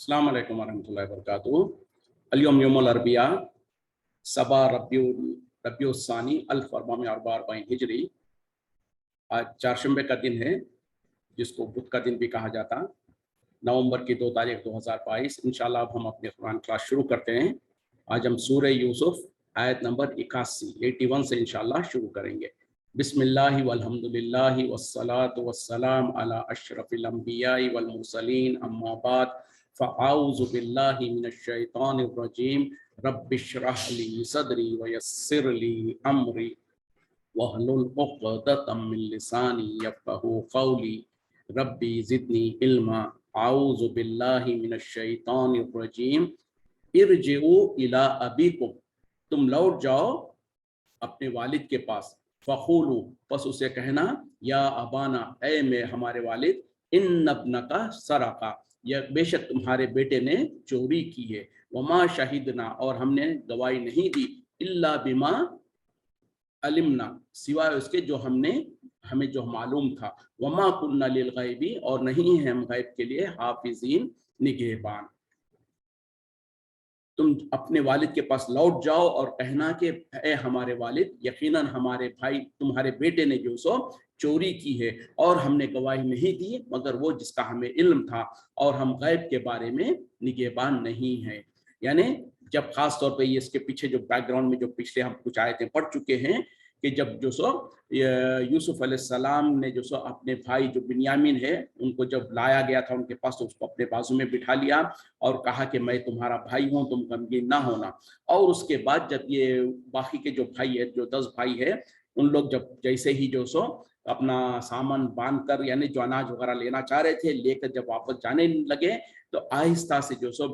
अस्सलाम वालेकुम वरहमतुल्लाहि वबरकातुहू। अल-यौम यौमुल अरबिया सबा रबियुस्सानी 1444 हिजरी। आज चारशंबे का दिन है, जिसको बुध का दिन भी कहा जाता। नवंबर की 2 तारीख 2022। इंशाल्लाह अब हम अपने कुरान क्लास शुरू करते हैं। आज हम सूरह यूसुफ आयत नंबर 81 से इंशाल्लाह शुरू करेंगे। बिस्मिल्लाहि वल्हम्दुलिल्लाहि वस्सलातु वस्सलाम अला अशरफिल अंबियाई वल मुरसलीन अम्मा बाद फ़अऊज़ु बिल्लाहि मिनश शैतानिर रजीम रब्बिश्रह ली सदरी वयस्सिर ली अमरी वहलुल उक़दतम मिन लिसानी यफ़क़हू क़ौली रब्बी ज़िदनी इल्मा अऊज़ु बिल्लाहि मिनश शैतानिर रजीम इरजिऊ इला अबीकुम, तुम लौट जाओ अपने वालिद के पास। फ़क़ूलू, बस उसे कहना, या अबाना, ए में हमारे वालिद, इन अब्नका सरक़ा, यह बेशक तुम्हारे बेटे ने चोरी की है। वमा शहीदना, और हमने गवाही नहीं दी, इल्ला बिमा अलिमना, सिवाय उसके जो हमें जो मालूम था। वमा कुन्ना लिल गैबी, और नहीं है हम गैब के लिए हाफिज़ीन, निगहबान। तुम अपने वालिद के पास लौट जाओ और कहना कि ए हमारे वालिद, यकीनन हमारे भाई तुम्हारे बेटे ने जो सो चोरी की है, और हमने गवाही नहीं दी मगर वो जिसका हमें इल्म था, और हम गैब के बारे में निगहबान नहीं है। यानी जब खास तौर पे ये इसके पीछे जो बैकग्राउंड में जो पिछले हम कुछ आयतें पढ़ चुके हैं कि जब जो सो यूसुफ अलैहिस्सलाम ने जो सो अपने भाई जो बिन्यामीन है उनको जब लाया गया था उनके पास, तो उसको अपने बाजू में बिठा लिया और कहा कि मैं तुम्हारा भाई हूँ, तुम गमगीन ना होना। और उसके बाद जब ये बाकी के जो भाई है, जो 10 भाई है, उन लोग जब जैसे ही जो सो अपना सामान बांध कर, यानी जो अनाज वगैरह लेना चाह रहे थे, लेकर जब वापस जाने लगे, तो आहिस्ता से जो सो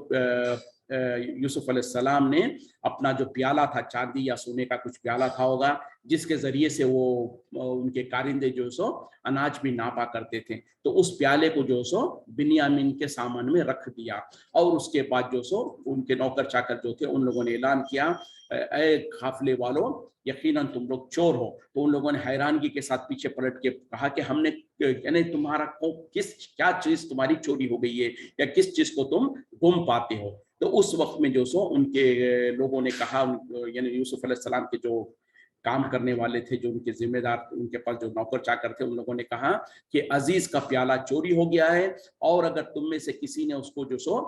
यूसुफ अलैहिस्सलाम ने अपना जो प्याला था, चांदी या सोने का कुछ प्याला था होगा, जिसके जरिए से वो उनके कारिंदे जो सो अनाज भी नापा करते थे, तो उस प्याले को जो सो बिन्यामीन के सामान में रख दिया। और उसके बाद जो सो उनके नौकर चाकर जो थे उन लोगों ने ऐलान किया, ए काफिले वालों, यकीनन तुम लोग चोर हो। तो उन लोगों ने हैरानगी के साथ पीछे पलट के कहा कि हमने, यानी तुम्हारा को क्या चीज तुम्हारी चोरी हो गई है, या किस चीज को तुम गुम पाते हो। तो उस वक्त में जो सो उनके लोगों ने कहा, यानी यूसुफ अलैहिस्सलाम के जो काम करने वाले थे, जो उनके जिम्मेदार, उनके पास जो नौकर चाकर थे, उन लोगों ने कहा कि अजीज का प्याला चोरी हो गया है, और अगर तुम में से किसी ने उसको जो सो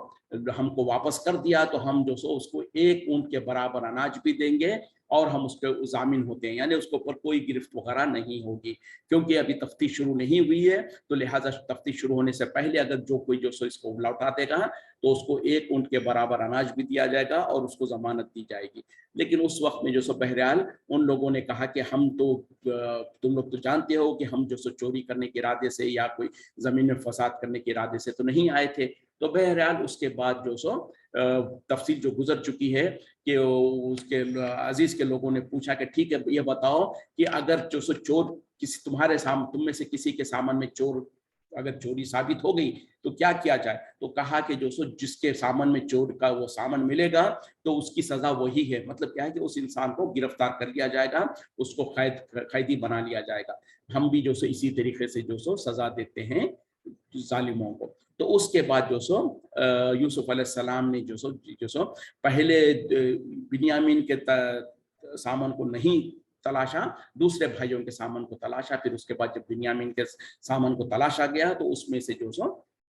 हमको वापस कर दिया, तो हम जो सो उसको 1 ऊंट के बराबर अनाज भी देंगे, और हम उस पर जामिन होते हैं, यानी उसके ऊपर कोई गिरफ्त वगैरह नहीं होगी। क्योंकि अभी तफ्तीश शुरू नहीं हुई है, तो लिहाजा तफ्तीश शुरू होने से पहले अगर जो कोई जो सो इसको लौटा देगा, तो उसको 1 ऊंट के बराबर अनाज भी दिया जाएगा और उसको जमानत दी जाएगी। लेकिन उस वक्त में जो सो बहरहाल उन लोगों ने कहा कि हम तो, तुम लोग तो जानते हो कि हम जो सो चोरी करने के इरादे से या कोई जमीन में फसाद करने के इरादे से तो नहीं आए थे। तो बहरहाल उसके बाद जो सो तफसील जो गुजर चुकी है कि उसके अजीज के लोगों ने पूछा कि ठीक है, ये बताओ कि अगर जो सो चोर किसी तुम में से किसी के सामान में अगर चोरी साबित हो गई तो क्या किया जाए। तो कहा कि जो सो जिसके सामान में चोर का वो सामान मिलेगा, तो उसकी सजा वही है। मतलब क्या है कि उस इंसान को गिरफ्तार कर लिया जाएगा, उसको कैदी बना लिया जाएगा। हम भी जो सो इसी तरीके से जो सो सजा देते हैं जालिमों को। तो उसके बाद जो सो यूसुफ अलैहिस्सलाम ने जो सो पहले बिन्यामीन के सामान को नहीं तलाशा, दूसरे भाइयों के सामान को तलाशा। फिर उसके बाद जब बिन्यामीन के सामान को तलाशा गया, तो उसमें से जो सो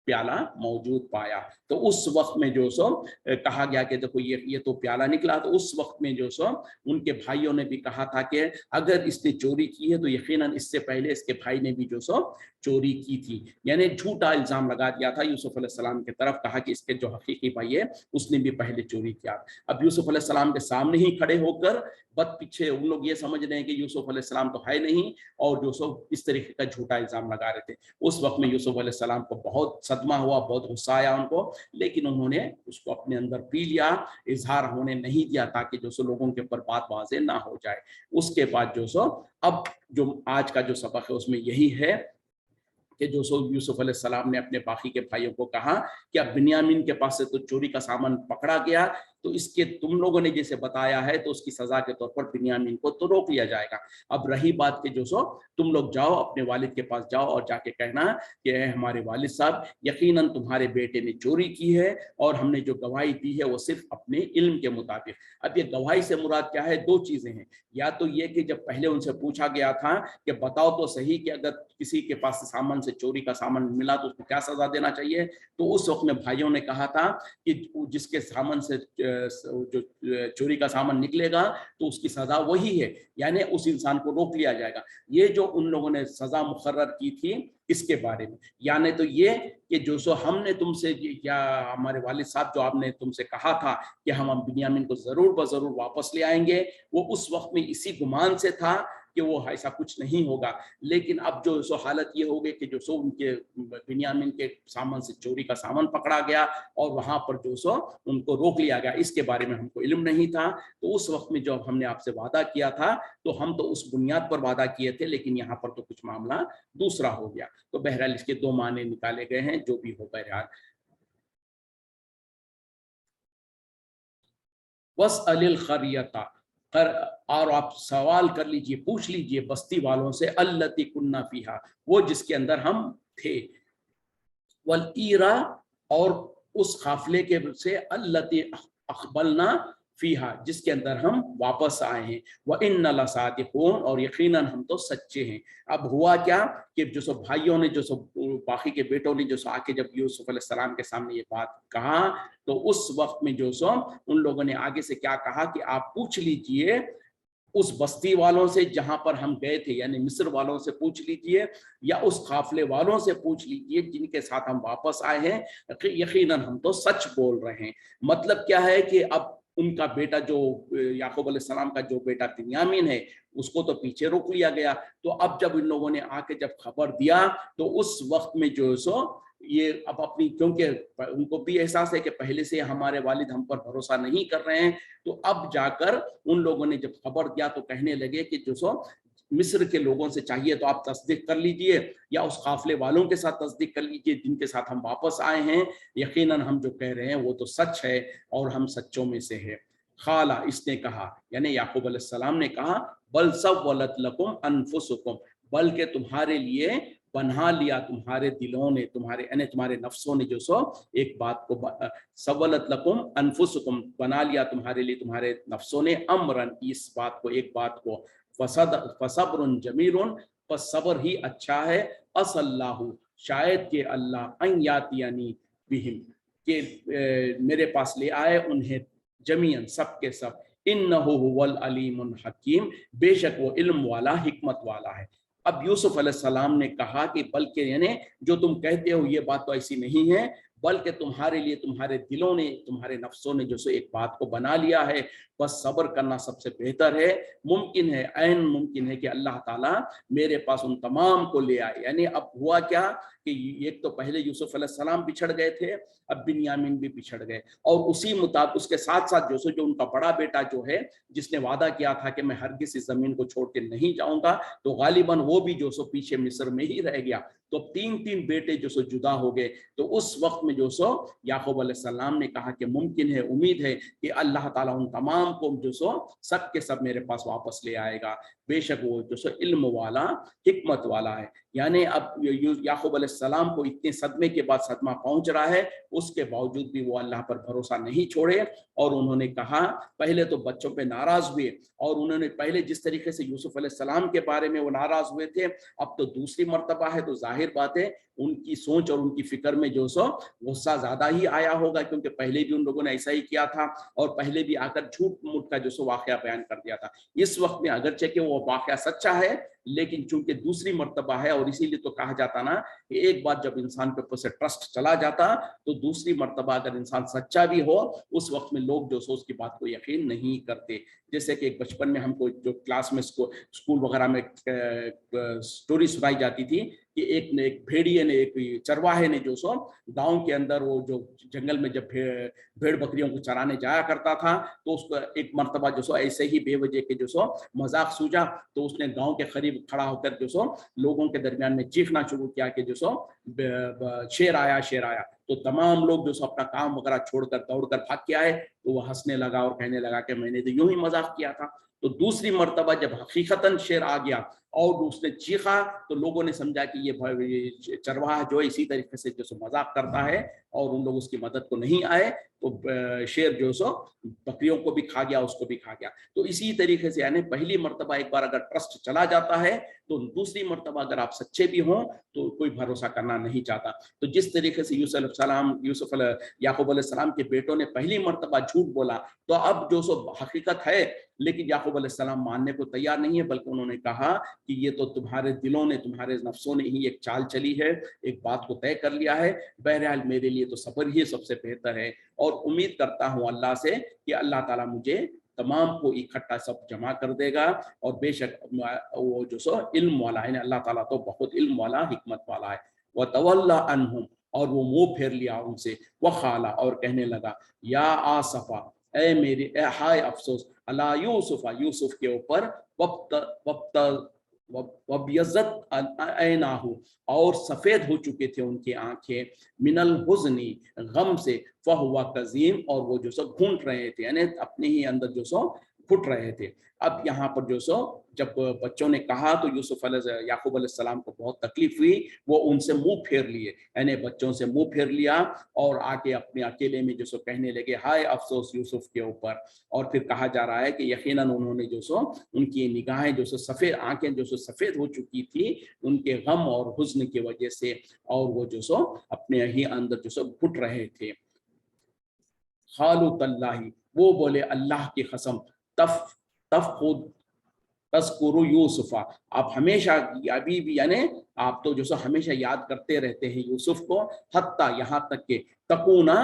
प्याला मौजूद पाया। तो उस वक्त में जो सो कहा गया कि देखो ये तो प्याला निकला। तो उस वक्त में जो सो उनके भाइयों ने भी कहा था कि अगर इसने चोरी की है तो यकीनन इससे पहले इसके भाई ने भी जो सो चोरी की थी। यानी झूठा इल्जाम लगा दिया था यूसुफ अलैहिस्सलाम की तरफ, कहा कि इसके जो हकीकी भाई है उसने भी पहले चोरी किया। अब यूसुफ अलैहिस्सलाम के सामने ही खड़े होकर बद पीछे उन लोग ये समझ रहे हैं कि यूसुफ अलैहिस्सलाम तो है नहीं, और जो सो इस तरीके का झूठा इल्जाम लगा रहे थे। उस वक्त में यूसुफ अलैहिस्सलाम को बहुत सदमा हुआ, बहुत गुस्सा आया उनको, लेकिन उन्होंने उसको अपने अंदर पी लिया, इजहार होने नहीं दिया, ताकि जो सो लोगों के ऊपर बात वाज़ेह ना हो जाए। उसके बाद जो सो अब जो आज का जो सबक है उसमें यही है कि जो सो यूसुफ अलैहिस्सलाम ने अपने बाकी के भाइयों को कहा कि अब बिन्यामीन के पास से तो चोरी का सामान पकड़ा गया, तो इसके तुम लोगों ने जैसे बताया है तो उसकी सजा के तौर पर बिन्यामीन को तो रोक लिया जाएगा। अब रही बात कि जो सो तुम लोग जाओ अपने वालिद के पास जाओ और जाके कहना कि हमारे वालिद साहब, यकीनन तुम्हारे बेटे ने चोरी की है और हमने जो गवाही दी है वो सिर्फ अपने इल्म के मुताबिक। अब ये गवाही से मुराद क्या है? दो चीजें हैं। या तो ये कि जब पहले उनसे पूछा गया था कि बताओ तो सही कि अगर किसी के पास सामान से चोरी का सामान मिला तो उसको क्या सजा देना चाहिए, तो उस वक्त में भाइयों ने कहा था कि जिसके सामान से जो चोरी का सामान निकलेगा तो उसकी सजा वही है, यानी उस इंसान को रोक लिया जाएगा। ये जो उन लोगों ने सजा मुकर्रर की थी इसके बारे में, यानी तो ये कि जो सो हमने तुमसे या हमारे वालिद साहब जो आपने तुमसे कहा था कि हम बिन्यामीन को जरूर ब जरूर वापस ले आएंगे, वो उस वक्त में इसी गुमान से था कि वो ऐसा कुछ नहीं होगा। लेकिन अब जो सो हालत ये हो गई कि जो सो उनके बिन्यामीन के सामान से चोरी का सामान पकड़ा गया और वहां पर जो सो उनको रोक लिया गया, इसके बारे में हमको इल्म नहीं था। तो उस वक्त में जब हमने आपसे वादा किया था तो हम तो उस बुनियाद पर वादा किए थे, लेकिन यहाँ पर तो कुछ मामला दूसरा हो गया। तो बहरहाल इसके दो माने निकाले गए हैं, जो भी हो बहरहाल। वस अलिल खरियता, और आप सवाल कर लीजिए, पूछ लीजिए बस्ती वालों से, अल्लती कुन्ना फीहा, वो जिसके अंदर हम थे, वल ईरा, और उस काफिले के से, अल्लती अखबलना फीहा, जिसके अंदर हम वापस आए हैं, व इन्ना लसादिकून, और यकीनन हम तो सच्चे हैं। अब हुआ क्या कि जो सो भाइयों ने, जो सो बाकी के बेटों ने जो सो आके जब यूसुफ अलैहिस्सलाम के सामने ये बात कहा, तो उस वक्त में जो सो उन लोगों ने आगे से क्या कहा कि आप पूछ लीजिए उस बस्ती वालों से जहां पर हम गए थे, यानी मिस्र वालों से पूछ लीजिए, या उस काफिले वालों से पूछ लीजिए जिनके साथ हम वापस आए हैं, यकीनन हम तो सच बोल रहे हैं। मतलब क्या है कि अब उनका बेटा जो याकूब अलैहिस्सलाम का जो बेटा बिन्यामीन है, उसको तो पीछे रोक लिया गया। तो अब जब इन लोगों ने आके जब खबर दिया तो उस वक्त में जो सो ये अब अपनी, क्योंकि उनको भी एहसास है कि पहले से हमारे वालिद हम पर भरोसा नहीं कर रहे हैं, तो अब जाकर उन लोगों ने जब खबर दिया तो कहने लगे कि जो सो मिस्र के लोगों से चाहिए तो आप तस्दीक कर लीजिए, या उस काफिले वालों के साथ तस्दीक कर लीजिए जिनके साथ हम वापस आए हैं, यकीनन हम जो कह रहे हैं वो तो सच है और हम सच्चों में से है। खाला, इसने कहा, यानी याकूब अलैहिस्सलाम ने कहा, बल सव्वलत लकुम अनफुसुकुम, बल्कि तुम्हारे लिए बना लिया तुम्हारे दिलों ने, तुम्हारे यानी तुम्हारे नफ्सों ने जो सो एक बात को, सव्वलत लकुम अनफुसुकुम, बना लिया तुम्हारे लिए तुम्हारे नफ्सों ने, अमरन, इस बात को, एक बात को, फसब्रुन जमीरुन, पर सब्र ही अच्छा है, असल्लाहु, शायद के अल्लाह, अन यातियानी बिहिम, के मेरे पास ले आए उन्हें, जमीयन, सब के सब, इन्नहु हुवल अलीमुल हकीम, बेशक वो इल्म वाला, हिकमत वाला है। अब यूसुफ अलैहिस्सलाम ने कहा कि बल्कि यानी जो तुम कहते हो ये बात तो ऐसी नहीं है, बल्कि तुम्हारे लिए तुम्हारे दिलों ने, तुम्हारे नफ्सों ने जो सो एक बात को बना लिया है, बस सब्र करना सबसे बेहतर है। मुमकिन है, ऐन मुमकिन है कि अल्लाह ताला मेरे पास उन तमाम को ले आए। यानी अब हुआ क्या कि एक तो पहले यूसुफ अलैहिस्सलाम पिछड़ गए थे, अब बिन्यामीन भी पिछड़ गए, और उसी मुताबिक उसके साथ साथ जो उनका बड़ा बेटा जो है, जिसने वादा किया था कि मैं हरगिज़ इस जमीन को छोड़ के नहीं जाऊंगा, तो गालिबन वो भी जो सो पीछे मिस्र में ही रह गया। तो तीन तीन बेटे जो सो जुदा हो गए। तो उस वक्त में जो सो याकूब अलैहिस्सलाम ने कहा कि मुमकिन है, उम्मीद है कि अल्लाह ताला उन तमाम को जो सो सब के सब मेरे पास वापस ले आएगा, बेशक वो जो सो इल्म वाला, हिकमत वाला है। यानी अब याकूब अलैहिस्सलाम को इतने सदमे के बाद सदमा पहुंच रहा है, उसके बावजूद भी वो अल्लाह पर भरोसा नहीं छोड़े, और उन्होंने कहा, पहले तो बच्चों पे नाराज हुए, और उन्होंने पहले जिस तरीके से यूसुफ अलैहिस्सलाम के बारे में वो नाराज हुए थे, अब तो दूसरी मर्तबा है, तो जाहिर बात है उनकी सोच और उनकी फिक्र में जो सो गुस्सा ज्यादा ही आया होगा, क्योंकि पहले भी उन लोगों ने ऐसा ही किया था, और पहले भी आकर झूठ मूठ का जो सो वाकया बयान कर दिया था। इस वक्त में अगरचे कि वो वाकया सच्चा है, लेकिन चूंकि दूसरी मर्तबा है, और इसीलिए तो कहा जाता ना कि एक बार जब इंसान के ऊपर से ट्रस्ट चला जाता, तो दूसरी मर्तबा अगर इंसान सच्चा भी हो, उस वक्त में लोग जो सो उसकी बात को यकीन नहीं करते। जैसे कि एक बचपन में हमको जो क्लास में स्कूल वगैरह में स्टोरी सुनाई जाती थी کہ ایک भेड़िए ने, एक चरवाहे ने जो सो गांव के अंदर वो जो जंगल में जब भेड़ बकरियों को चराने जाया करता था, तो उसको एक मर्तबा जो सो ऐसे ही बेवजह के जो सो मजाक सूझा, तो उसने गांव के करीब खड़ा होकर जो सो लोगों के दरमियान में चीखना शुरू किया कि जो सो शेर आया, शेर आया। तो तमाम लोग जो सो अपना काम वगैरह छोड़कर दौड़कर भाग के आए, तो वो हंसने लगा और कहने लगा कि मैंने तो यूं ही मजाक किया था। तो दूसरी मर्तबा जब हकीकतन शेर आ गया और उसने चीखा, तो लोगों ने समझा कि ये चरवाहा जो है इसी तरीके से जो सो मजाक करता है, और उन लोग उसकी मदद को नहीं आए, तो शेर जो सो बकरियों को भी खा गया, उसको भी खा गया। तो इसी तरीके से यानी पहली मर्तबा एक बार अगर ट्रस्ट चला जाता है, तो दूसरी मर्तबा अगर आप सच्चे भी हों तो कोई भरोसा करना नहीं चाहता। तो जिस तरीके से याकूब अलैहिस्सलाम के बेटों ने पहली मर्तबा झूठ बोला, तो अब जो सो हकीकत है, लेकिन याकूब अलैहिस्सलाम मानने को तैयार नहीं है, बल्कि उन्होंने कहा कि ये तो तुम्हारे दिलों ने, तुम्हारे नफ्सों ने ही एक चाल चली है, एक बात को तय कर लिया है। बहरहाल मेरे लिए तो सब्र ही सबसे बेहतर है, और उम्मीद करता हूँ अल्लाह से कि अल्लाह ताला मुझे तमाम को इकट्ठा सब जमा कर देगा, और बेशक वो जो सो इल्म वाला है, अल्लाह ताला तो बहुत इल्म वाला, हिकमत वाला है। व तवल्ला अन्हुम, और वो मुंह फेर लिया उनसे। व खाला, और कहने लगा, या आसफा, ए मेरे हाय अफसोस, अला यूसुफा, यूसुफ के ऊपर, वक्त वक्त वब्यज़त ऐनाहु, और सफेद हो चुके थे उनकी आंखें, मिनल हुज़नी, गम से, फहुवा कज़ीम, और वो जो सो घूंट रहे थे, यानी अपने ही अंदर जो सो फुट रहे थे। अब यहाँ पर जो सो जब बच्चों ने कहा, तो याकूब अलैहिस्सलाम को बहुत तकलीफ हुई, वो उनसे मुंह फेर लिए, यानी बच्चों से मुंह फेर लिया, और आके अपने अकेले में जो सो कहने लगे, हाय अफसोस यूसुफ के ऊपर। और फिर कहा जा रहा है कि यकीनन उन्होंने जो सो, उनकी निगाहें जो सो सफेद, आंखें जो सो सफेद हो चुकी थी उनके गम और हुस्न की वजह से, और वो जो सो अपने ही अंदर जो सो घुट रहे थे। खालू तल्लाही, वो बोले अल्लाह की कसम, तफ तफ खुद तस्कुरु यूसुफा, आप हमेशा, अभी भी यानी आप तो जो सो हमेशा याद करते रहते हैं यूसुफ को, हत्ता, यहाँ तक के, तकूना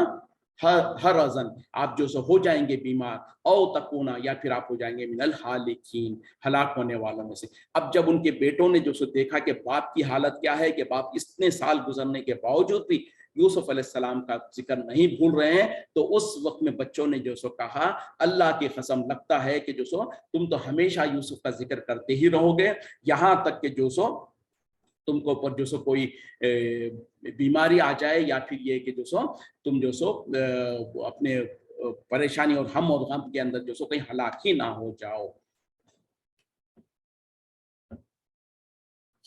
हर अजन, आप जो सो हो जाएंगे बीमार, औ तकूना, या फिर आप हो जाएंगे मिनल हालिकीन, हलाक होने वालों में से। अब जब उनके बेटों ने जो सो देखा कि बाप की हालत क्या है, कि बाप इतने साल गुजरने के बावजूद भी यूसुफ अलैहिस्सलाम का जिक्र नहीं भूल रहे हैं, तो उस वक्त में बच्चों ने जो सो कहा, अल्लाह की कसम, लगता है कि जो सो तुम तो हमेशा यूसुफ का जिक्र करते ही रहोगे, यहाँ तक कि जो सो तुमको ऊपर जो सो कोई बीमारी आ जाए, या फिर ये कि जो सो तुम जो सो अपने परेशानी और हम और गम के अंदर जो सो कहीं हलाक ही ना हो जाओ।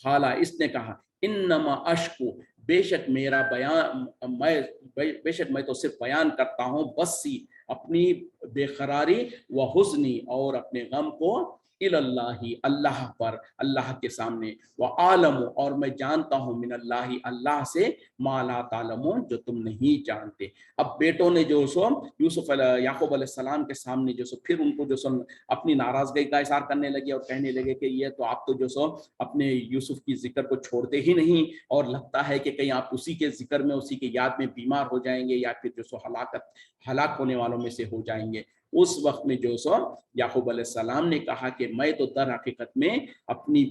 खाला, इसने कहा, इन्नमा अश्कु, बेशक मेरा बयान, बेशक मैं तो सिर्फ बयान करता हूँ, बस्सी, अपनी बेकरारी, व हुज़्नी, और अपने गम को, इलल्लाही, अल्लाह पर, अल्लाह के सामने, व आलम, और मैं जानता हूँ, मिनल्लाही, अल्लाह से, मा ला तालमून, जो तुम नहीं जानते। अब बेटों ने जो सो याकूब अलैहिस्सलाम के सामने जो सो फिर उनको जो सो अपनी नाराजगी का इज़हार करने लगे, और कहने लगे कि ये तो आप तो जो सो अपने यूसुफ की जिक्र को छोड़ते ही नहीं, और लगता है कि कहीं आप उसी के जिक्र में, उसी के याद में बीमार हो जाएंगे, या फिर जो सो हलाक होने वालों में से हो जाएंगे। उस वक्त में जो सो याकूब अलैहिस्सलाम ने कहा कि मैं तो दर हकीकत में अपनी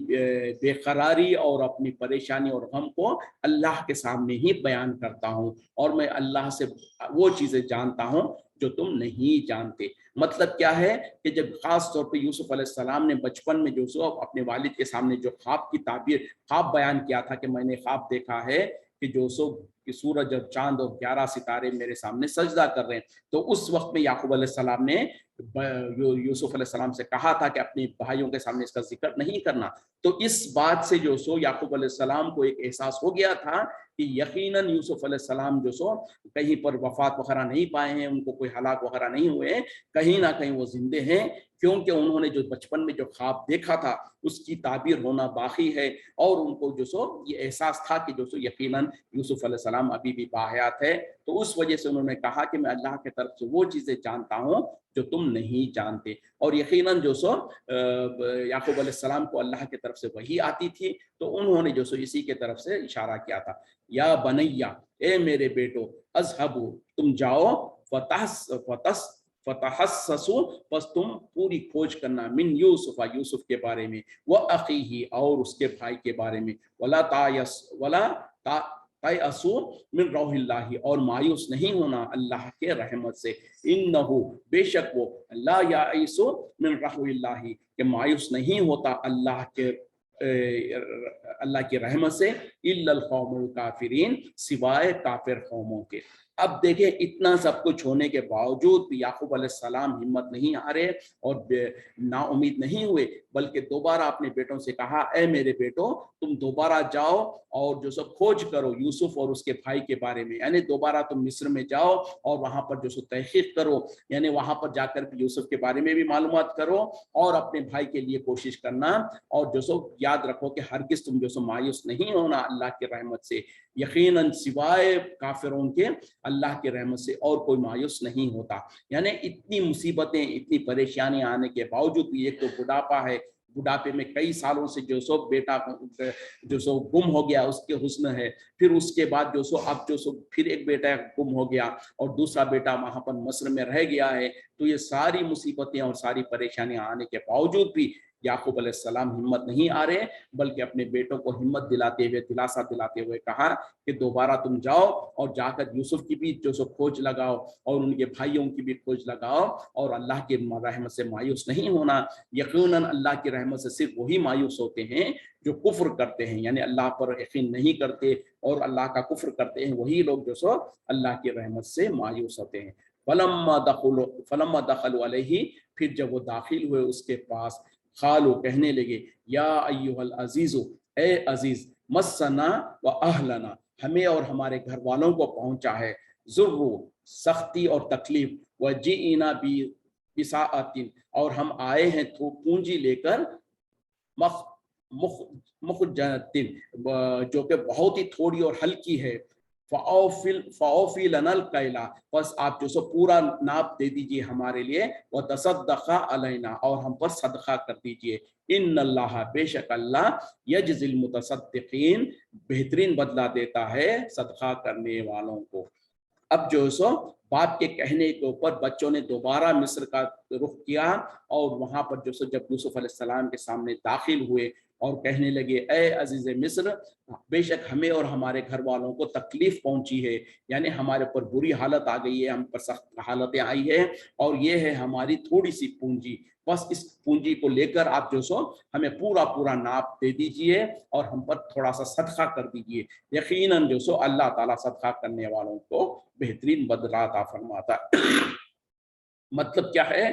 बेकरारी और अपनी परेशानी और गम को अल्लाह के सामने ही बयान करता हूँ, और मैं अल्लाह से वो चीज़ें जानता हूँ जो तुम नहीं जानते। मतलब क्या है कि जब खास तौर पे यूसुफ अलैहिस्सलाम ने बचपन में जो सो अपने वालिद के सामने जो ख्वाब बयान किया था कि मैंने ख्वाब देखा है कि जो सो कि सूरज और चांद और 11 सितारे मेरे सामने सजदा कर रहे हैं, तो उस वक्त में याकूब अलैहिस्सलाम ने यूसुफ अलैहिस्सलाम से कहा था कि अपने भाइयों के सामने इसका जिक्र नहीं करना। तो इस बात से जो सो याकूब अलैहिस्सलाम को एक एहसास हो गया था कि यकीनन यूसुफ अलैहिस्सलाम जो सो कहीं पर वफात वगैरह नहीं पाए हैं, उनको कोई हलाक वगैरह नहीं हुए, कहीं ना कहीं वो जिंदे हैं, क्योंकि उन्होंने जो बचपन में जो ख्वाब देखा था उसकी ताबीर होना बाकी है, और उनको जो सो ये एहसास था कि जो सो यकीनन यूसुफ अलैहिस्सलाम अभी भी बाहयात है। तो उस वजह से उन्होंने कहा कि मैं अल्लाह की तरफ से वो चीज़ें जानता हूँ जो तुम नहीं जानते। और यकीनन जो सो याकूब अलैहिस्सलाम को अल्लाह की तरफ से वही आती थी, तो उन्होंने जो सो इसी के तरफ से इशारा किया था, या बनैया, ए मेरे बेटो, अज़हबू, तुम जाओ, फतस फतहस्ससु, बस तुम पूरी खोज करना, मिन यूसुफ, यूसुफ के बारे में, व अखीही, और उसके भाई के बारे में, वला तयअसु मिन रौहिल्लाहि, और मायूस नहीं होना अल्लाह के रहमत से, इन्नहु, बेशक वो, ला याइसु मिन रौहिल्लाहि, कि मायूस नहीं होता अल्लाह की रहमत से, इल्लल कौमुल काफिरीन, सिवाय काफिर कौमों के। अब देखें, इतना सब कुछ होने के बावजूद भी याकूब अलैहिस्सलाम हिम्मत नहीं हारे और नाउमीद नहीं हुए, बल्कि दोबारा अपने बेटों से कहा, ए मेरे बेटो, तुम दोबारा जाओ और जो सो खोज करो यूसुफ और उसके भाई के बारे में, यानी दोबारा तुम मिस्र में जाओ और वहां पर जो सो तहकीक करो, यानी वहां पर जाकर यूसुफ के बारे में भी मालूमात करो और अपने भाई के लिए कोशिश करना, और जो सो याद रखो कि हरगिज तुम जो सो मायूस नहीं होना अल्लाह की रहमत से, यकीनन सिवाय काफिरों के अल्लाह की रहमत से और कोई मायूस नहीं होता। यानी इतनी मुसीबतें, इतनी परेशानियां आने के बावजूद भी, एक तो बुढ़ापा है, बुढ़ापे में कई सालों से जो सो बेटा जो सो गुम हो गया, उसके हुस्न है, फिर उसके बाद जो सो अब जो सो फिर एक बेटा गुम हो गया और दूसरा बेटा वहां पर मिस्र में रह गया है। तो ये सारी मुसीबतें और सारी परेशानियां आने के बावजूद भी याकूब अलैहिस्सलाम हिम्मत नहीं आ रहे, बल्कि अपने बेटों को हिम्मत दिलाते हुए, दिलासा दिलाते हुए कहा कि दोबारा तुम जाओ और जाकर यूसुफ की भी जो सो खोज लगाओ और उनके भाइयों की भी खोज लगाओ, और अल्लाह की रहमत से मायूस नहीं होना। यकीनन अल्लाह की रहमत से सिर्फ वही मायूस होते हैं जो कुफ्र करते हैं, यानी अल्लाह पर यकीन नहीं करते और अल्लाह का कुफ्र करते हैं, वही लोग जो सो अल्लाह की रहमत से मायूस होते हैं। फलम्मा दखलू अलैहि, फिर जब वो दाखिल हुए उसके पास, खालू, कहने लगे, या अय्युहल अजीजु, ए अजीज, मस्सना व अहलना, हमें और हमारे घर वालों को पहुंचा है, जुर्रु, सख्ती और तकलीफ, व जीना बिसाअतिन, और हम आए हैं तो पूंजी लेकर, मख मुखजतिन, जो कि बहुत ही थोड़ी और हल्की है, फ़ाओफिल लनल कैला, बस आप जो सो पूरा नाप दे दीजिए हमारे लिए, व तसद्दक़ा अलैना, और हम पर सदका कर दीजिए, इन्नल्लाह, बेशक अल्लाह, यजज़िल मुतसद्दिक़ीन, बेहतरीन बदला देता है सदका करने वालों को। अब जो सो बाप के कहने के ऊपर बच्चों ने दोबारा मिस्र का रुख किया और वहां पर जो सो जब यूसुफ अलैहिस्सलाम के सामने दाखिल हुए और कहने लगे, ए अजीज मिस्र, बेशक हमें और हमारे घर वालों को तकलीफ पहुंची है, यानी हमारे ऊपर बुरी हालत आ गई है, हम पर सख्त हालतें आई है, और ये है हमारी थोड़ी सी पूंजी, बस इस पूंजी को लेकर आप जो सो हमें पूरा पूरा नाप दे दीजिए और हम पर थोड़ा सा सदका कर दीजिए, यकीनन जो सो अल्लाह ताला सदका करने वालों को बेहतरीन बदला अता फरमाता। मतलब क्या है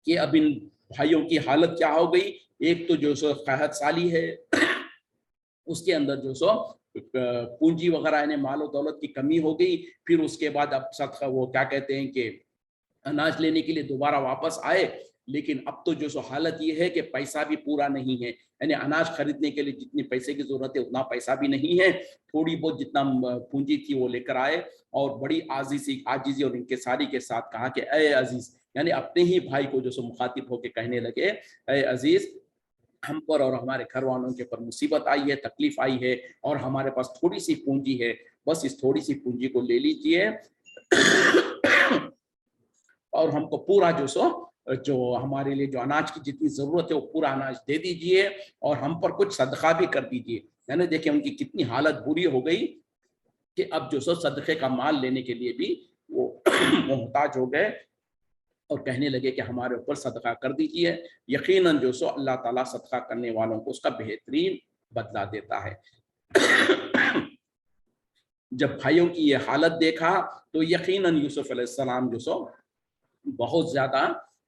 कि अब इन भाइयों की हालत क्या हो गई, एक तो जो सो कहत साली है, उसके अंदर जो सो पूंजी वगैरह यानी मालो दौलत की कमी हो गई, फिर उसके बाद अब सदका, वो क्या कहते हैं कि अनाज लेने के लिए दोबारा वापस आए, लेकिन अब तो जो सो हालत ये है कि पैसा भी पूरा नहीं है, यानी अनाज खरीदने के लिए जितने पैसे की जरूरत है उतना पैसा भी नहीं है, थोड़ी बहुत जितना पूंजी थी वो लेकर आए और बड़ी आजीजी और इनकिसारी के साथ कहा कि ए अजीज, यानी अपने ही भाई को जो सो मुखातिब होकर कहने लगे, ए अजीज, हम पर और हमारे घर वालों के ऊपर मुसीबत आई है, तकलीफ आई है, और हमारे पास थोड़ी सी पूंजी है, बस इस थोड़ी सी पूंजी को ले लीजिए और हमको पूरा जो हमारे लिए जो अनाज की जितनी जरूरत है वो पूरा अनाज दे दीजिए और हम पर कुछ सदका भी कर दीजिए। यानी देखिए उनकी कितनी हालत बुरी हो गई कि अब जो सदक़े का माल लेने के लिए भी वो मोहताज हो गए और कहने लगे कि हमारे ऊपर सदका कर दीजिए, यकीनन जो सो अल्लाह ताला सदका करने वालों को उसका बेहतरीन बदला देता है। जब भाइयों की ये हालत देखा तो यकीनन यूसुफ अलैहिस्सलाम जो सो बहुत ज्यादा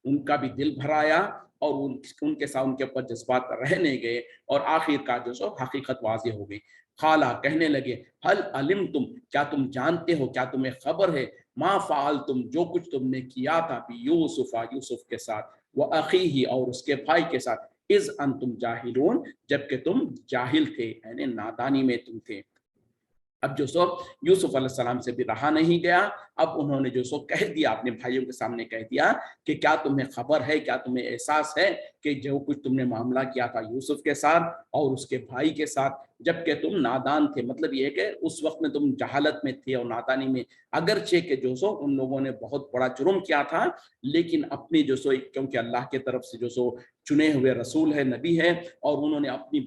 उनका भी दिल भर आया और उनके साथ उनके ऊपर जज्बात रहने गए और आखिरकार जो सो हकीकत वाज़ेह हो गई। खाला, कहने लगे, हल अलिम तुम, क्या तुम जानते हो, क्या तुम्हें खबर है, मा फ़ाल तुम, जो कुछ तुमने किया था भी यूसुफ के साथ, वो अखीही, और उसके भाई के साथ, इज़ अंतुम जाहिलून, जबकि तुम जाहिल थे, यानी नादानी में तुम थे। अब जो सो यूसुफ अलैहिस्सलाम से भी रहा नहीं गया, अब उन्होंने जो सो कह दिया, अपने भाइयों के सामने कह दिया कि क्या तुम्हें खबर है, क्या तुम्हें एहसास है کہ جو کچھ تم نے معاملہ کیا تھا یوسف کے ساتھ اور اس کے بھائی کے ساتھ جبکہ تم نادان تھے، مطلب یہ کہ اس وقت میں تم جہالت میں تھے اور نادانی میں، اگرچہ کہ جو سو ان لوگوں نے بہت بڑا جرم کیا تھا، لیکن اپنی جو سو کیونکہ اللہ کی طرف سے جو سو چنے ہوئے رسول ہے، نبی ہے، اور انہوں نے اپنی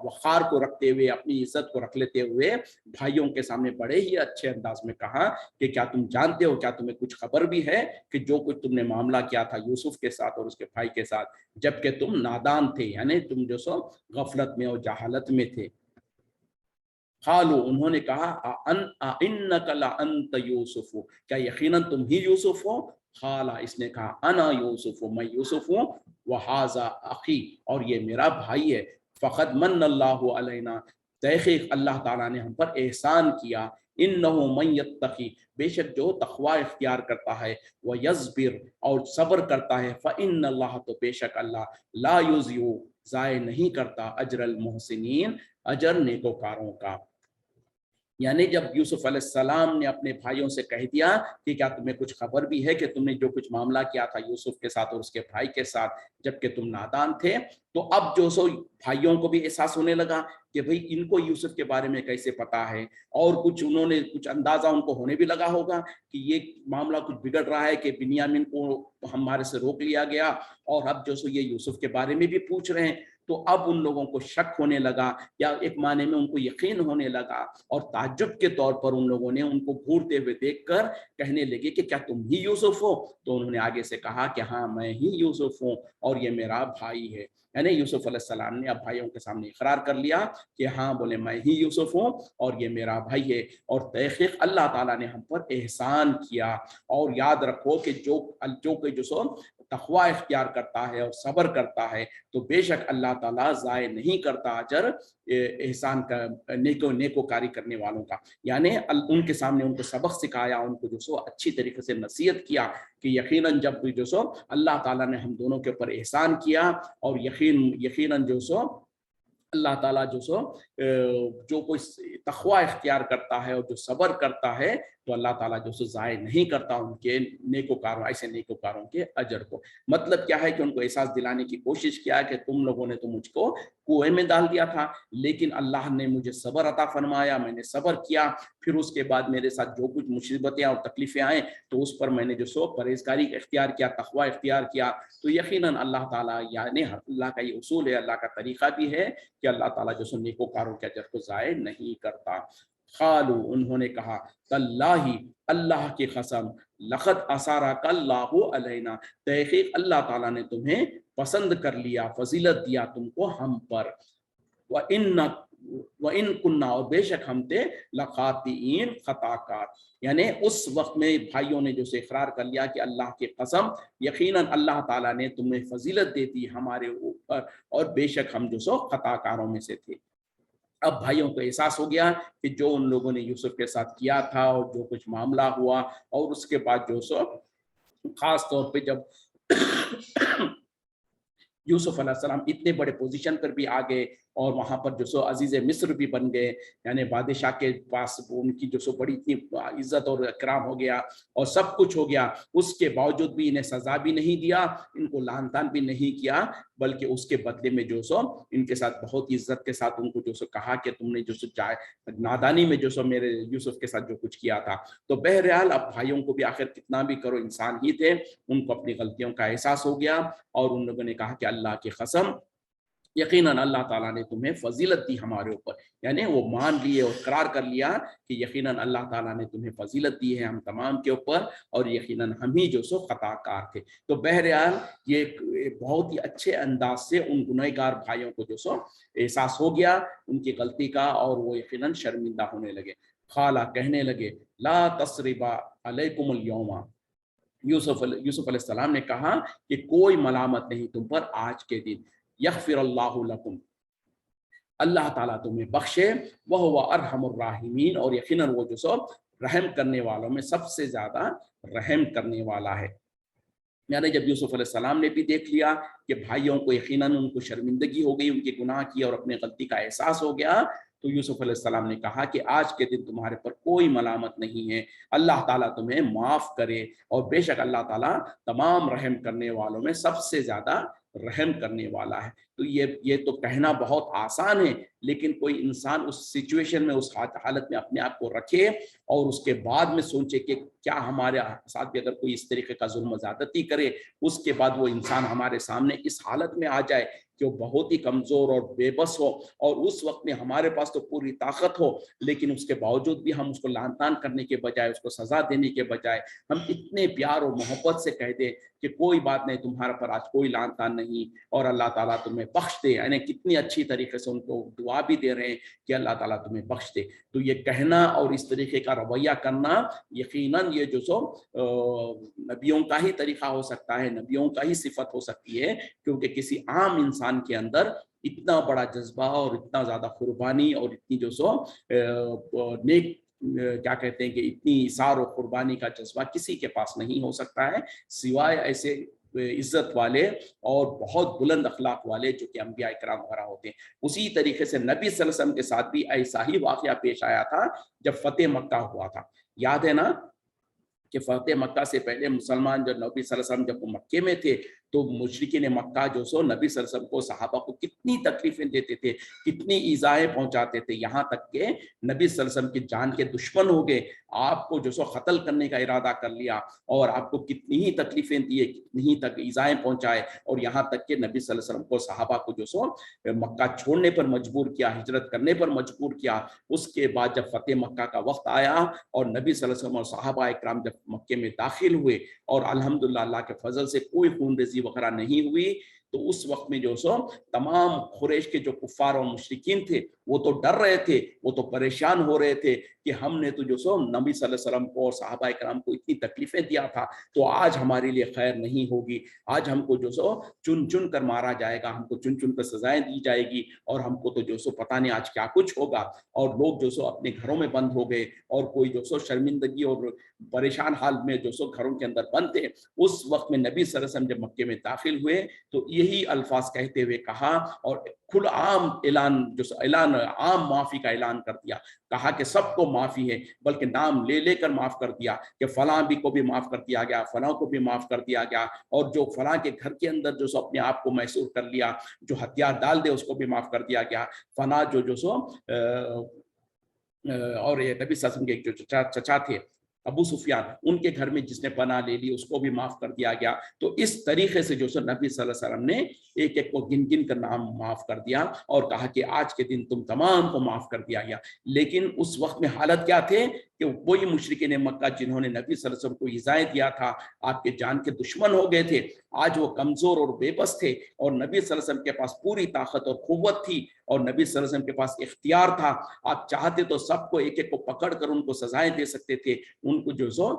وقار کو رکھتے ہوئے، اپنی عزت کو رکھ لیتے ہوئے بھائیوں کے سامنے بڑے ہی اچھے انداز میں کہا کہ کیا تم جانتے ہو، کیا تمہیں کچھ خبر بھی ہے کہ جو کچھ تم نے معاملہ کیا تھا یوسف کے ساتھ اور اس کے بھائی کے ساتھ جبکہ تم نادان تھے، یعنی تم جو سو غفلت میں اور جہالت میں تھے۔ قالوا انہوں نے کہا انک لانت یوسف، کیا یقیناً تم ہی یوسف ہو؟ قال اس نے کہا انا یوسف، میں یوسف ہوں، وہذا اخی اور یہ میرا بھائی ہے، فقد من اللہ علینا تحقیق اللہ تعالیٰ نے ہم پر احسان کیا، انہ من یتقی بے شک جو تقوی اختیار کرتا ہے، ویصبر اور صبر کرتا ہے، فإن اللہ تو بے شک اللہ لا یضیع ضائع نہیں کرتا اجر المحسنین اجر نیکوکاروں کا۔ یعنی جب یوسف علیہ السلام نے اپنے بھائیوں سے کہہ دیا کہ کیا تمہیں کچھ خبر بھی ہے کہ تم نے جو کچھ معاملہ کیا تھا یوسف کے ساتھ اور اس کے بھائی کے ساتھ جبکہ تم نادان تھے، تو اب جو سو بھائیوں کو بھی احساس ہونے لگا کہ بھئی ان کو یوسف کے بارے میں کیسے پتا ہے، اور کچھ انہوں نے کچھ اندازہ ان کو ہونے بھی لگا ہوگا کہ یہ معاملہ کچھ بگڑ رہا ہے کہ بنیامین کو ہمارے سے روک لیا گیا اور اب جو سو یہ یوسف کے بارے میں بھی پوچھ رہے ہیں، تو اب ان لوگوں کو شک ہونے لگا یا ایک معنی میں ان کو یقین ہونے لگا، اور تعجب کے طور پر ان لوگوں نے ان کو گھورتے ہوئے دیکھ کر کہنے لگے کہ کیا تم ہی یوسف ہو؟ تو انہوں نے آگے سے کہا کہ ہاں میں ہی یوسف ہوں اور یہ میرا بھائی ہے۔ یعنی یوسف علیہ السلام نے اب بھائیوں کے سامنے اقرار کر لیا کہ ہاں بولے میں ہی یوسف ہوں اور یہ میرا بھائی ہے، اور تحقیق اللہ تعالیٰ نے ہم پر احسان کیا۔ اور یاد رکھو کہ جو سو تقوی اختیار کرتا ہے اور صبر کرتا ہے تو بے شک اللہ تعالیٰ ضائع نہیں کرتا اجر احسان کا، نیکوکاری کرنے والوں کا۔ یعنی ان کے سامنے ان کو سبق سکھایا، ان کو جو سو اچھی طریقے سے نصیحت کیا کہ یقیناً جب جو سو اللہ تعالیٰ نے ہم دونوں کے اوپر احسان کیا، اور یقیناً جو سو اللہ تعالیٰ جو سو جو کوئی تقوی اختیار کرتا ہے اور جو صبر کرتا ہے تو اللہ تعالیٰ جو سو ضائع نہیں کرتا ان کے نیکوکاروں، ایسے نیکوکاروں کے اجر کو۔ مطلب کیا ہے کہ ان کو احساس دلانے کی کوشش کیا کہ تم لوگوں نے تو مجھ کو کنویں میں ڈال دیا تھا، لیکن اللہ نے مجھے صبر عطا فرمایا، میں نے صبر کیا، پھر اس کے بعد میرے ساتھ جو کچھ مصیبتیں اور تکلیفیں آئیں تو اس پر میں نے جو سو پرہیزگاری اختیار کیا، تقوی اختیار کیا، تو یقیناً اللہ تعالیٰ، یعنی اللہ کا یہ اصول ہے، اللہ کا طریقہ بھی ہے کہ اللہ تعالیٰ جو سو نیکوکاروں کے اجر کو ضائع نہیں کرتا۔ قالو انہوں نے کہا تاللہ اللہ کی قسم، لقد اثارک اللہ علینا تحقیق اللہ تعالیٰ نے تمہیں پسند کر لیا، فضیلت دیا تم کو ہم پر، وَإِن كُنَّا اور بے شک ہم تھے لَخَاطِئِينَ خطا کار۔ یعنی اس وقت میں بھائیوں نے جو سے اقرار کر لیا کہ اللہ کی قسم یقیناً اللہ تعالیٰ نے تمہیں فضیلت دے دی ہمارے اوپر اور بے شک ہم جو سو خطا کاروں میں سے تھے۔ اب بھائیوں کو احساس ہو گیا کہ جو ان لوگوں نے یوسف کے ساتھ کیا تھا اور جو کچھ معاملہ ہوا، اور اس کے بعد جو سو خاص طور پہ جب یوسف علیہ السلام اتنے بڑے پوزیشن پر بھی آ گئے اور وہاں پر جو سو عزیز مصر بھی بن گئے، یعنی بادشاہ کے پاس ان کی جو سو بڑی اتنی عزت اور اکرام ہو گیا اور سب کچھ ہو گیا، اس کے باوجود بھی انہیں سزا بھی نہیں دیا، ان کو لعن طعن بھی نہیں کیا، بلکہ اس کے بدلے میں جو سو ان کے ساتھ بہت عزت کے ساتھ ان کو جو سو کہا کہ تم نے جو سو نادانی میں جو سو میرے یوسف کے ساتھ جو کچھ کیا تھا۔ تو بہرحال اب بھائیوں کو بھی آخر کتنا بھی کرو انسان ہی تھے، ان کو اپنی غلطیوں کا احساس ہو گیا، اور ان لوگوں نے کہا کہ اللہ کی قسم یقیناً اللہ تعالیٰ نے تمہیں فضیلت دی ہمارے اوپر، یعنی وہ مان لیے اور اقرار کر لیا کہ یقیناً اللہ تعالیٰ نے تمہیں فضیلت دی ہے ہم تمام کے اوپر، اور یقیناً ہم ہی جو سو خطا کار تھے۔ تو بہرحال یہ بہت ہی اچھے انداز سے ان گنہگار بھائیوں کو جو سو احساس ہو گیا ان کی غلطی کا، اور وہ یقیناً شرمندہ ہونے لگے۔ خالہ کہنے لگے لا تثریب علیکم الیوم، یوسف علیہ السلام نے کہا کہ کوئی ملامت نہیں تم پر آج کے دن، یغفر اللہ لکم، اللہ تعالیٰ تمہیں بخشے، وہو ارحم الراحمین، اور یقیناً وہ جو سو رحم کرنے والوں میں سب سے زیادہ رحم کرنے والا ہے۔ یعنی جب یوسف علیہ السلام نے بھی دیکھ لیا کہ بھائیوں کو یقیناً ان کو شرمندگی ہو گئی، ان کے گناہ کی اور اپنے غلطی کا احساس ہو گیا، تو یوسف علیہ السلام نے کہا کہ آج کے دن تمہارے پر کوئی ملامت نہیں ہے، اللہ تعالیٰ تمہیں معاف کرے، اور بے شک اللہ تعالیٰ تمام رحم کرنے والوں میں سب سے زیادہ رحم کرنے والا ہے۔ تو یہ تو کہنا بہت آسان ہے، لیکن کوئی انسان اس سچویشن میں، اس حالت میں اپنے آپ کو رکھے اور اس کے بعد میں سوچے کہ کیا ہمارے ساتھ بھی اگر کوئی اس طریقے کا ظلم و زیادتی کرے، اس کے بعد وہ انسان ہمارے سامنے اس حالت میں آ جائے کہ وہ بہت ہی کمزور اور بے بس ہو، اور اس وقت میں ہمارے پاس تو پوری طاقت ہو، لیکن اس کے باوجود بھی ہم اس کو لعن طعن کرنے کے بجائے، اس کو سزا دینے کے بجائے ہم اتنے پیار اور محبت سے کہہ دیں کہ کوئی بات نہیں، تمہارے پر آج کوئی لعن طعن نہیں اور اللہ تعالیٰ تمہیں بخش دے، یعنی کتنی اچھی طریقے سے ان کو دعا بھی دے رہے ہیں کہ اللہ تعالیٰ تمہیں بخش دے۔ تو یہ کہنا اور اس طریقے کا رویہ کرنا یقیناً یہ جو سو نبیوں کا ہی طریقہ ہو سکتا ہے، نبیوں کا ہی صفت ہو سکتی ہے، کیونکہ کسی عام انسان کے اندر اتنا بڑا جذبہ اور اتنا زیادہ قربانی اور اتنی جو سو نیک کیا کہتے ہیں کہ اتنی اثار و قربانی کا جذبہ کسی کے پاس نہیں ہو سکتا ہے، سوائے ایسے عزت والے اور بہت بلند اخلاق والے جو کہ انبیاء اکرام وغیرہ ہوتے ہیں۔ اسی طریقے سے نبی صلی اللہ علیہ وسلم کے ساتھ بھی ایسا ہی واقعہ پیش آیا تھا جب فتح مکہ ہوا تھا۔ یاد ہے نا کہ فتح مکہ سے پہلے مسلمان جو نبی صلی اللہ علیہ وسلم جب وہ مکے میں تھے تو مشرکین مکہ جو سو نبی صلی اللہ علیہ وسلم کو، صحابہ کو کتنی تکلیفیں دیتے تھے، کتنی ایذائیں پہنچاتے تھے، یہاں تک کہ نبی صلی اللہ علیہ وسلم کی جان کے دشمن ہو گئے، آپ کو جو سو قتل کرنے کا ارادہ کر لیا، اور آپ کو کتنی ہی تکلیفیں دیے، کتنی ہی تک ایذائیں پہنچائے، اور یہاں تک کہ نبی صلی اللہ علیہ وسلم کو، صحابہ کو جو سو مکہ چھوڑنے پر مجبور کیا، ہجرت کرنے پر مجبور کیا۔ اس کے بعد جب فتح مکہ کا وقت آیا اور نبی صلی اللہ علیہ وسلم اور صحابہ اکرام جب مکے میں داخل ہوئے اور الحمدللہ اللہ کے فضل سے کوئی خون ریزی وغیرہ نہیں ہوئی، تو اس وقت میں جو سو تمام قریش کے جو کفار اور مشرکین تھے وہ تو ڈر رہے تھے، وہ تو پریشان ہو رہے تھے کہ ہم نے تو جو سو نبی صلی اللہ علیہ وسلم کو اور صحابہ اکرام کو اتنی تکلیفیں دیا تھا، تو آج ہمارے لیے خیر نہیں ہوگی، آج ہم کو جو سو چن چن کر مارا جائے گا، ہم کو چن چن کر سزائیں دی جائے گی، اور ہم کو تو جو سو پتہ نہیں آج کیا کچھ ہوگا۔ اور لوگ جو سو اپنے گھروں میں بند ہو گئے، اور کوئی جو سو شرمندگی اور پریشان حال میں جو سو گھروں کے اندر بند تھے۔ اس وقت میں نبی صلی اللہ علیہ وسلم جب مکے میں داخل ہوئے تو یہی الفاظ کہتے ہوئے کہا، اور کھل عام اعلان، جو اعلان عام معافی کا اعلان کر دیا، کہا کہ سب کو معافی ہے، بلکہ نام لے لے کر معاف کر دیا کہ فلاں بھی کو بھی معاف کر دیا گیا، فلاں کو بھی معاف کر دیا گیا، اور جو فلاں کے گھر کے اندر جو سو اپنے آپ کو محسور کر لیا، جو ہتھیار ڈال دے اس کو بھی معاف کر دیا گیا، فلاں جو سو اور یہ نبی صلی اللہ علیہ وسلم کے جو چچا تھے ابو سفیان، ان کے گھر میں جس نے پناہ لے لی اس کو بھی معاف کر دیا گیا۔ تو اس طریقے سے جو سو نبی صلی اللہ علیہ وسلم نے ایک ایک کو گن گن کر نام معاف کر دیا، اور کہا کہ آج کے دن تم تمام کو معاف کر دیا گیا۔ لیکن اس وقت میں حالت کیا تھے کہ وہی مشرکین مکہ جنہوں نے نبی صلی اللہ علیہ وسلم کو ایذائیں دیا تھا، آپ کے جان کے دشمن ہو گئے تھے، آج وہ کمزور اور بے بس تھے، اور نبی صلی اللہ علیہ وسلم کے پاس پوری طاقت اور قوت تھی، اور نبی صلی اللہ علیہ وسلم کے پاس اختیار تھا، آپ چاہتے تو سب کو ایک ایک کو پکڑ کر ان کو سزائیں دے سکتے تھے، ان کو جو سو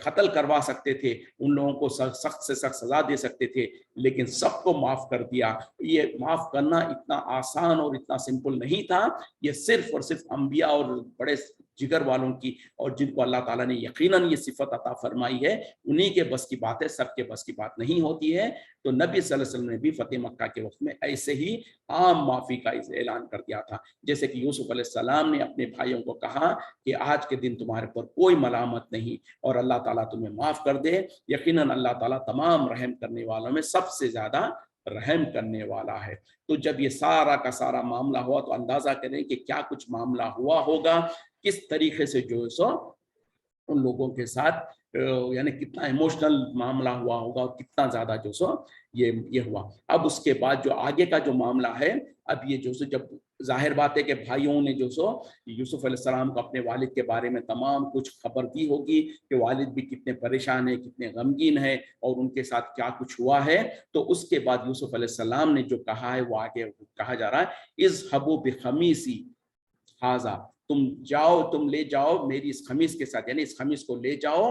قتل کروا سکتے تھے، ان لوگوں کو سخت سے سخت سزا دے سکتے تھے، لیکن سب کو معاف کر دیا۔ یہ معاف کرنا اتنا آسان اور اتنا سمپل نہیں تھا، یہ صرف اور صرف انبیاء اور بڑے جگر والوں کی، اور جن کو اللہ تعالیٰ نے یقیناً یہ صفت عطا فرمائی ہے، انہی کے بس کی بات ہے، سب کے بس کی بات نہیں ہوتی ہے۔ تو نبی صلی اللہ علیہ وسلم نے بھی فتح مکہ کے وقت میں ایسے ہی عام معافی کا اعلان کر دیا تھا، جیسے کہ یوسف علیہ السلام نے اپنے بھائیوں کو کہا کہ آج کے دن تمہارے پر کوئی ملامت نہیں، اور اللہ تعالیٰ تمہیں معاف کر دے، یقیناً اللہ تعالیٰ تمام رحم کرنے والوں میں سب سے زیادہ رحم کرنے والا ہے۔ تو جب یہ سارا کا سارا معاملہ ہوا تو اندازہ کریں کہ کیا کچھ معاملہ ہوا ہوگا، کس طریقے سے جو سو ان لوگوں کے ساتھ یعنی کتنا ایموشنل معاملہ ہوا ہوگا، اور کتنا زیادہ جو سو یہ ہوا۔ اب اس کے بعد جو آگے کا جو معاملہ ہے، اب یہ جو سو جب ظاہر بات ہے کہ بھائیوں نے جو سو یوسف علیہ السلام کو اپنے والد کے بارے میں تمام کچھ خبر دی ہوگی کہ والد بھی کتنے پریشان ہیں، کتنے غمگین ہیں، اور ان کے ساتھ کیا کچھ ہوا ہے۔ تو اس کے بعد یوسف علیہ السلام نے جو کہا ہے وہ آگے کہا جا رہا ہے، اذهبوا بقمیصی ھذا، تم جاؤ، تم لے جاؤ میری اس خمیص کے ساتھ، یعنی اس خمیص کو لے جاؤ،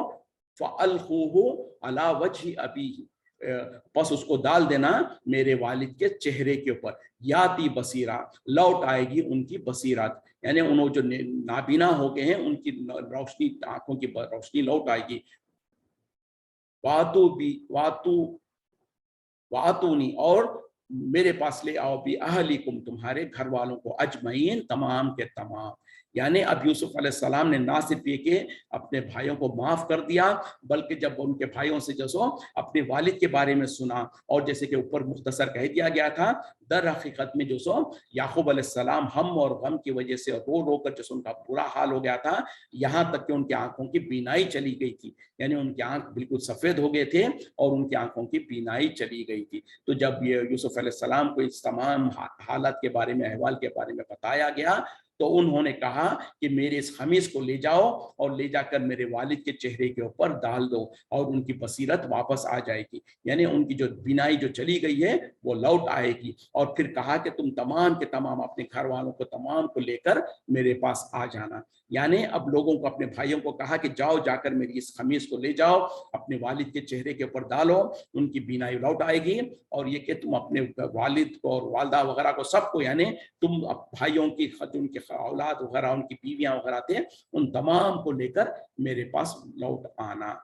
فَأَلْقُوهُ عَلَى وَجْهِ أَبِيهِ، پس اس کو ڈال دینا میرے والد کے چہرے کے اوپر، یاتی بصیرہ، لوٹ آئے گی ان کی بصیرت، یعنی انہوں جو نابینا ہو گئے ہیں ان کی روشنی، آنکھوں کی روشنی لوٹ آئے گی۔ وَآتُونِي، اور میرے پاس لے آؤ، بھی اہلیکم، تمہارے گھر والوں کو، اجمعین، تمام کے تمام، यानी अब यूसुफ अलैहिस्सलाम ने ना सिर्फ ये कि अपने भाइयों को माफ कर दिया, बल्कि जब उनके भाइयों से जो सो अपने वालिद के बारे में सुना, और जैसे कि ऊपर मुख्तसर कह दिया गया था, दर हकीकत में जो सो याकूब अलैहिस्सलाम हम और गम की वजह से रो रो कर जो उनका बुरा हाल हो गया था, यहाँ तक कि उनकी आंखों की बीनाई चली गई थी, यानी उनके आंख बिल्कुल सफेद हो गए थे और उनकी आंखों की बीनाई चली गई थी। तो जब ये यूसुफ अलैहिस्सलाम को इस तमाम हालत के बारे में, अहवाल के बारे में बताया गया, तो उन्होंने कहा कि मेरे इस खमीस को ले जाओ और ले जाकर मेरे वालिद के चेहरे के ऊपर डाल दो और उनकी बसीरत वापस आ जाएगी, यानी उनकी जो बीनाई जो चली गई है वो लौट आएगी। और फिर कहा कि तुम तमाम के तमाम अपने घर वालों को तमाम को लेकर मेरे पास आ जाना। यानी अब लोगों को, अपने भाइयों को कहा कि जाओ, जाकर मेरी इस खमीस को ले जाओ, अपने वालिद के चेहरे के ऊपर डालो, उनकी बीनाई लौट आएगी, और ये कि तुम अपने वालिद को और वालदा वगैरह को, सबको, यानी तुम भाइयों की उनके औलाद वगैरह, उनकी बीवियां वगैरह थे, उन तमाम को लेकर मेरे पास लौट आना।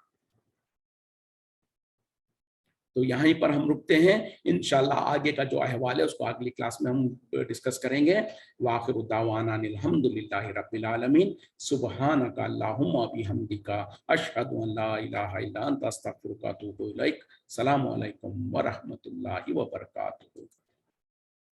तो यहीं पर हम रुकते हैं। इंशाल्लाह आगे का जो अहवाल है उसको अगली क्लास में हम डिस्कस करेंगे। वाखिरु दावाना अल्हम्दुलिल्लाहि रब्बिल आलमीन, सुब्हानका अल्लाहुम्मा व बिहम्दिका, अशहदु अन ला इलाहा इल्ला अंता, अस्तगफिरुका व अतूबु इलैक। अस्सलामु अलैकुम व रहमतुल्लाहि व बरकातुहू।